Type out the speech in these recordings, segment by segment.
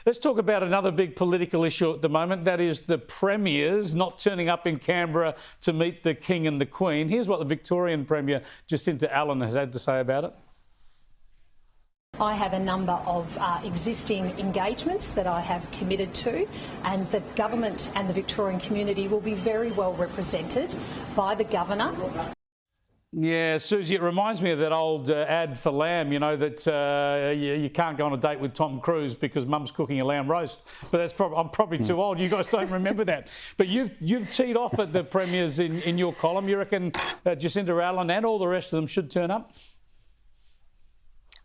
Let's talk about another big political issue at the moment. That is the premiers not turning up in Canberra to meet the King and the Queen. Here's what the Victorian Premier, Jacinta Allan, has had to say about it. I have a number of existing engagements that I have committed to, and the government and the Victorian community will be very well represented by the Governor. Yeah, Susie, it reminds me of that old ad for lamb, you know, that you can't go on a date with Tom Cruise because Mum's cooking a lamb roast. But that's I'm probably too old. You guys don't remember that. But you've teed off at the premiers in your column. You reckon Jacinta Allan and all the rest of them should turn up?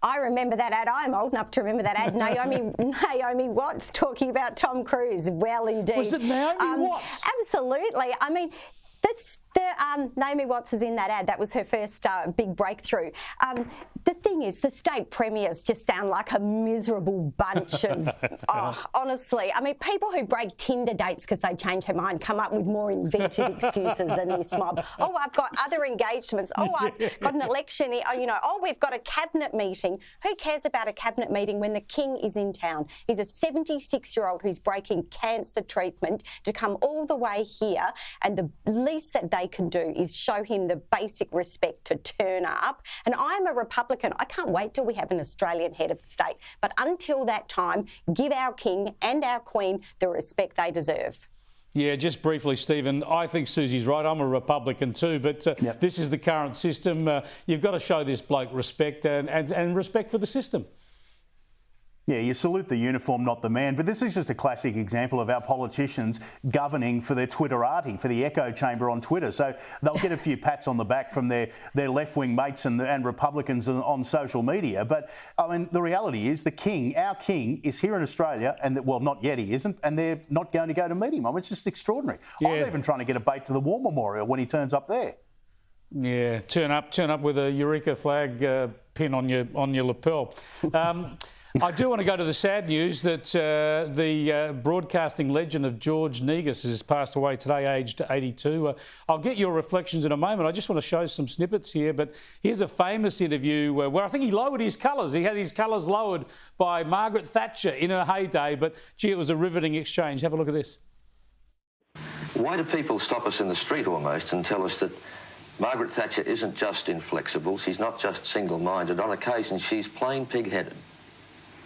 I remember that ad. I'm old enough to remember that ad. Naomi Watts talking about Tom Cruise. Well, indeed. Was it Naomi Watts? Absolutely. I mean, Naomi Watts is in that ad. That was her first big breakthrough. The thing is, the state premiers just sound like a miserable bunch of, honestly. I mean, people who break Tinder dates because they change their mind come up with more inventive excuses than this mob. Oh, I've got other engagements. Oh, I've got an election. Oh, we've got a cabinet meeting. Who cares about a cabinet meeting when the King is in town? He's a 76-year-old who's breaking cancer treatment to come all the way here, and the least that they can do is show him the basic respect to turn up. And I'm a Republican. I can't wait till we have an Australian head of state. But until that time, give our King and our Queen the respect they deserve. Yeah, just briefly, Stephen, I think Susie's right. I'm a Republican too, but This is the current system. You've got to show this bloke respect and respect for the system. Yeah, you salute the uniform, not the man. But this is just a classic example of our politicians governing for their Twitterati, for the echo chamber on Twitter. So they'll get a few pats on the back from their left-wing mates and Republicans on social media. But, I mean, the reality is the King, our King, is here in Australia, and, well, not yet he isn't, and they're not going to go to meet him. I mean, it's just extraordinary. Yeah. I'm even trying to get a bait to the War Memorial when he turns up there. Yeah, turn up with a Eureka flag pin on your lapel. I do want to go to the sad news that the broadcasting legend of George Negus has passed away today, aged 82. I'll get your reflections in a moment. I just want to show some snippets here, but here's a famous interview where I think he lowered his colours. He had his colours lowered by Margaret Thatcher in her heyday, but, gee, it was a riveting exchange. Have a look at this. Why do people stop us in the street almost and tell us that Margaret Thatcher isn't just inflexible, she's not just single-minded. On occasion, she's plain pig-headed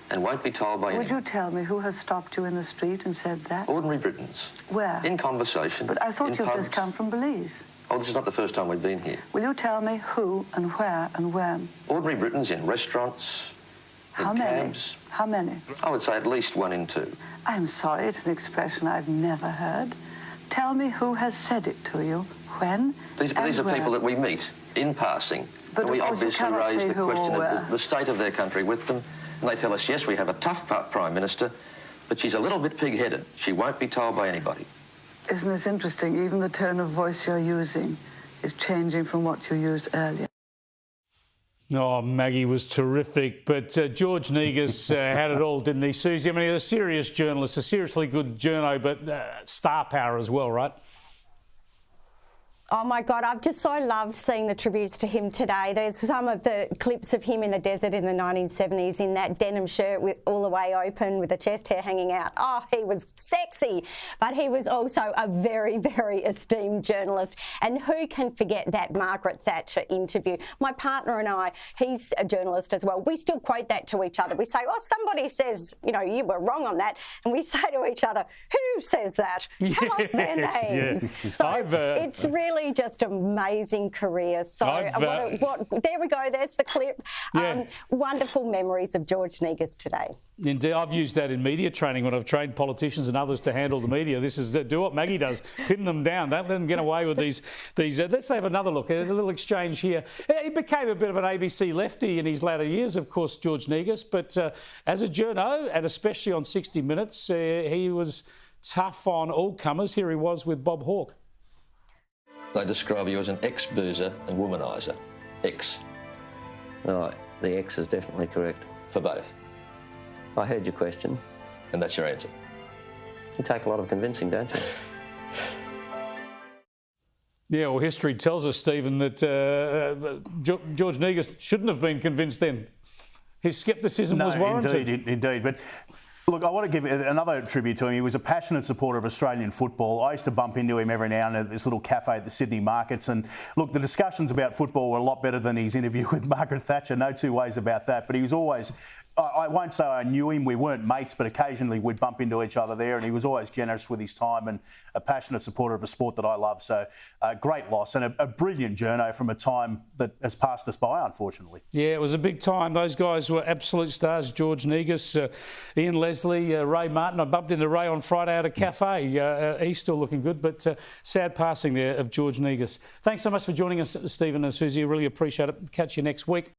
and won't be told by anyone. Would you tell me who has stopped you in the street and said that? Ordinary Britons. Where? In conversation. But I thought you've pubs. just come from Belize. Oh, this is not the first time we've been here. Will you tell me who and where and when? Ordinary Britons in restaurants, How in many? cabs. How many? I would say at least 1 in 2. I'm sorry, it's an expression I've never heard. Tell me who has said it to you, when, These are where. people that we meet in passing. But and we obviously raise the question of the state of their country with them. And they tell us, yes, we have a tough Prime Minister, but she's a little bit pig-headed. She won't be told by anybody. Isn't this interesting? Even the tone of voice you're using is changing from what you used earlier. Oh, Maggie was terrific. But George Negus had it all, didn't he, Susie? I mean, he's a serious journalist, a seriously good journo, but star power as well, right? Oh my God, I've just so loved seeing the tributes to him today. There's some of the clips of him in the desert in the 1970s in that denim shirt with all the way open with the chest hair hanging out. Oh, he was sexy, but he was also a very, very esteemed journalist. And who can forget that Margaret Thatcher interview? My partner and I, he's a journalist as well, we still quote that to each other. We say, oh, somebody says, you know, you were wrong on that. And we say to each other, who says that? Tell us their names. Yes. So it's really just amazing career. So there we go. There's the clip. Yeah. Wonderful memories of George Negus today. Indeed, I've used that in media training when I've trained politicians and others to handle the media. This is do what Maggie does: pin them down. Don't let them get away with these. Let's have another look. A little exchange here. He became a bit of an ABC lefty in his latter years, of course, George Negus. But as a journo, and especially on 60 Minutes, he was tough on all comers. Here he was with Bob Hawke. They describe you as an ex-boozer and womaniser. Ex. No, the X is definitely correct. For both. I heard your question. And that's your answer. You take a lot of convincing, don't you? Yeah, well, history tells us, Stephen, that George Negus shouldn't have been convinced then. His scepticism was warranted. Indeed. But Look, I want to give another tribute to him. He was a passionate supporter of Australian football. I used to bump into him every now and then at this little cafe at the Sydney markets. And look, the discussions about football were a lot better than his interview with Margaret Thatcher. No two ways about that. But he was always, I won't say I knew him, we weren't mates, but occasionally we'd bump into each other there, and he was always generous with his time and a passionate supporter of a sport that I love. So great loss and a brilliant journo from a time that has passed us by, unfortunately. Yeah, it was a big time. Those guys were absolute stars. George Negus, Ian Leslie, Ray Martin. I bumped into Ray on Friday at a cafe. He's still looking good, but sad passing there of George Negus. Thanks so much for joining us, Stephen and Susie. I really appreciate it. Catch you next week.